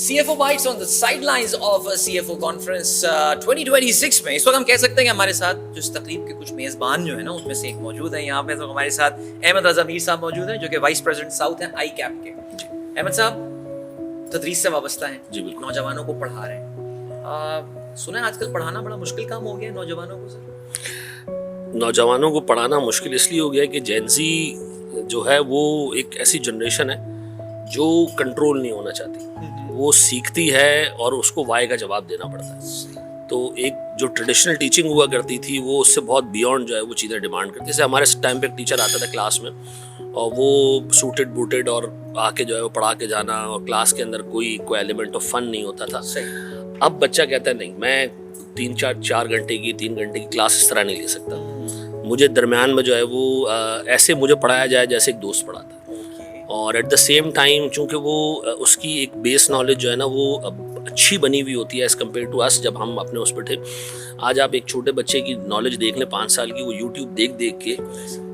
CFO Bites on the sidelines of CFO Conference 2026 में इस वक्त हम कह सकते हैं कि हमारे साथ जो इस तकरीब के कुछ मेज़बान जो है ना उसमें से एक मौजूद है। यहाँ पे तो हमारे साथ अहमद रज़ा मीर साहब मौजूद हैं जो कि वाइस प्रेसिडेंट साउथ हैं ICAP के। अहमद साहब तदरीस से वाबस्ता हैं जी, बिल्कुल नौजवानों को पढ़ा रहे हैं। सुना है आजकल पढ़ाना बड़ा मुश्किल काम हो गया है नौजवानों को। सर नौजवानों को पढ़ाना मुश्किल इसलिए हो गया है कि जेनजी जो है वो एक ऐसी जनरेशन है जो कंट्रोल नहीं होना चाहती। वो सीखती है और उसको वाई का जवाब देना पड़ता है। तो एक जो ट्रेडिशनल टीचिंग हुआ करती थी वो उससे बहुत बियॉन्ड जो है वो चीज़ें डिमांड करती। जैसे हमारे टाइम पे एक टीचर आता था क्लास में और वो सूटेड बूटेड और आके जो है वो पढ़ा के जाना और क्लास के अंदर कोई एलिमेंट ऑफ फन नहीं होता था। अब बच्चा कहता है नहीं, मैं 3 घंटे की 3 घंटे की क्लास इस तरह नहीं ले सकता। मुझे दरम्यान में जो है वो ऐसे मुझे पढ़ाया जाए जैसे एक दोस्त पढ़ाता है। और एट द सेम टाइम चूँकि वो उसकी एक बेस नॉलेज जो है ना वो अच्छी बनी हुई होती है एज़ कम्पेयर टू अस जब हम अपने उस पर थे। आज आप एक छोटे बच्चे की नॉलेज देख लें 5 साल की, वो यूट्यूब देख के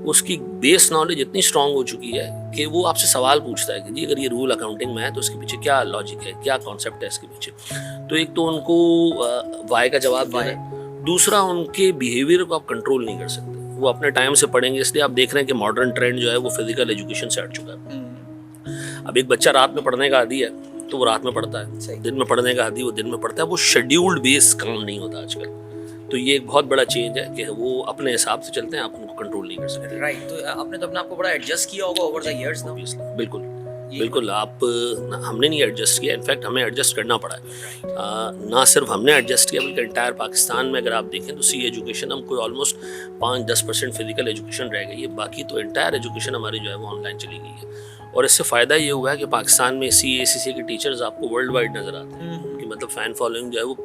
उसकी बेस नॉलेज इतनी स्ट्रांग हो चुकी है कि वो आपसे सवाल पूछता है कि जी अगर ये रूल अकाउंटिंग में है तो इसके पीछे क्या लॉजिक है, क्या कॉन्सेप्ट है इसके पीछे। तो एक तो उनको वाई का जवाब देना है, दूसरा उनके बिहेवियर को आप कंट्रोल नहीं कर सकते। वो अपने टाइम से पढ़ेंगे, इसलिए आप देख रहे हैं कि मॉडर्न ट्रेंड जो है वो फिजिकल एजुकेशन से हट चुका है। अब एक बच्चा रात में पढ़ने का आदी है तो वो रात में पढ़ता है, दिन में पढ़ने का आदी वो दिन में पढ़ता है। वो शेड्यूल्ड बेस काम नहीं होता आजकल। तो ये एक बहुत बड़ा चेंज है कि वो अपने हिसाब से चलते हैं, आप उनको कंट्रोल नहीं कर सकते। राइट। तो आपने तो अपने आप को बड़ा एडजस्ट किया होगा ओवर द इयर्स ना। बिल्कुल आप हमने नहीं एडजस्ट किया, इनफैक्ट हमें एडजस्ट करना पड़ा है। ना सिर्फ हमने एडजस्ट किया बल्कि एंटायर पाकिस्तान में अगर आप देखें तो सी एजुकेशन हम कोई ऑलमोस्ट 5-10% फिजिकल एजुकेशन रह गई है, बाकी तो एंटायर एजुकेशन हमारी जो है वो ऑनलाइन चली गई है। और इससे फ़ायदा ये हुआ है कि पाकिस्तान में CACC के टीचर्स आपको वर्ल्ड वाइड नज़र आते हैं कि मतलब फ़ैन फॉलोइंग जो है वो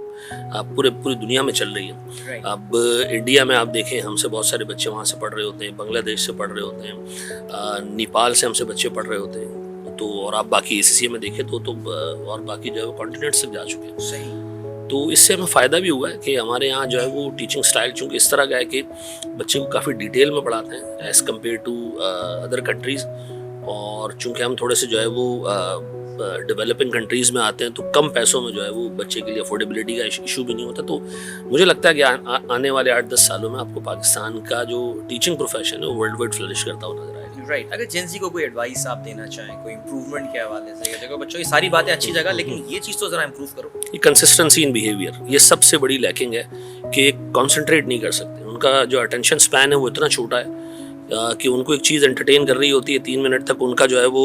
पूरी दुनिया में चल रही है। अब इंडिया में आप देखें हमसे बहुत सारे बच्चे वहाँ से पढ़ रहे होते हैं, बांग्लादेश से पढ़ रहे होते हैं, नेपाल से हमसे बच्चे पढ़ रहे होते हैं। तो और आप बाकी ACCA में देखें तो और बाकी जो है वो कॉन्टिनेंट तक जा चुके हैं। सही। तो इससे हमें फ़ायदा भी हुआ है कि हमारे यहाँ जो है वो टीचिंग स्टाइल चूँकि इस तरह का है कि बच्चे को काफ़ी डिटेल में पढ़ाते हैं as compare to other countries. और चूँकि हम थोड़े से जो है वो डेवलपिंग कंट्रीज़ में आते हैं तो कम पैसों में जो है वो बच्चे के लिए अफोर्डेबिलिटी का इशू भी नहीं होता। तो मुझे लगता है कि आने वाले 8-10 सालों में आपको पाकिस्तान का जो टीचिंग प्रोफेशन है वो वर्ल्ड वाइड फ्लरिश करता हुआ नजर आएगा। राइट। अगर जेंजी को कोई एडवाइस आप देना चाहें कोई इंप्रूवमेंट के हवाले से, देखो बच्चों की सारी बातें अच्छी जगह लेकिन ये चीज़ तो ज़रा इंप्रूव करो। ये कंसिस्टेंसी इन बिहेवियर, ये सबसे बड़ी लैकिंग है कि कॉन्सेंट्रेट नहीं कर सकते। उनका जो अटेंशन स्पैन है वो इतना छोटा है कि उनको एक चीज़ एंटरटेन कर रही होती है 3 मिनट तक, उनका जो है वो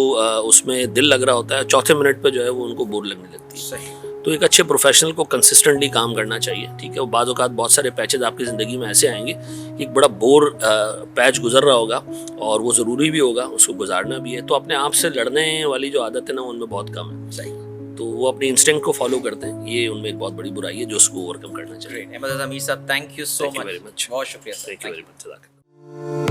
उसमें दिल लग रहा होता है, चौथे मिनट पे जो है वो उनको बोर लगने लगती है। सही। तो एक अच्छे प्रोफेशनल को कंसिस्टेंटली काम करना चाहिए, ठीक है। वो बाज़ औक़ात बहुत सारे पैचेज आपकी ज़िंदगी में ऐसे आएंगे कि एक बड़ा बोर पैच गुजर रहा होगा और वो ज़रूरी भी होगा, उसको गुजारना भी है। तो अपने आप से लड़ने वाली जो आदत है ना उनमें बहुत कम है। सही। तो वो अपने इंस्टिंक्ट को फॉलो करते हैं, ये उनमें एक बहुत बड़ी बुराई है जो उसको ओवरकम करना चाहिए। अहमद रज़ा मीर साहब, thank you so much. Very much. बहुत शुक्रिया। Thank you very much.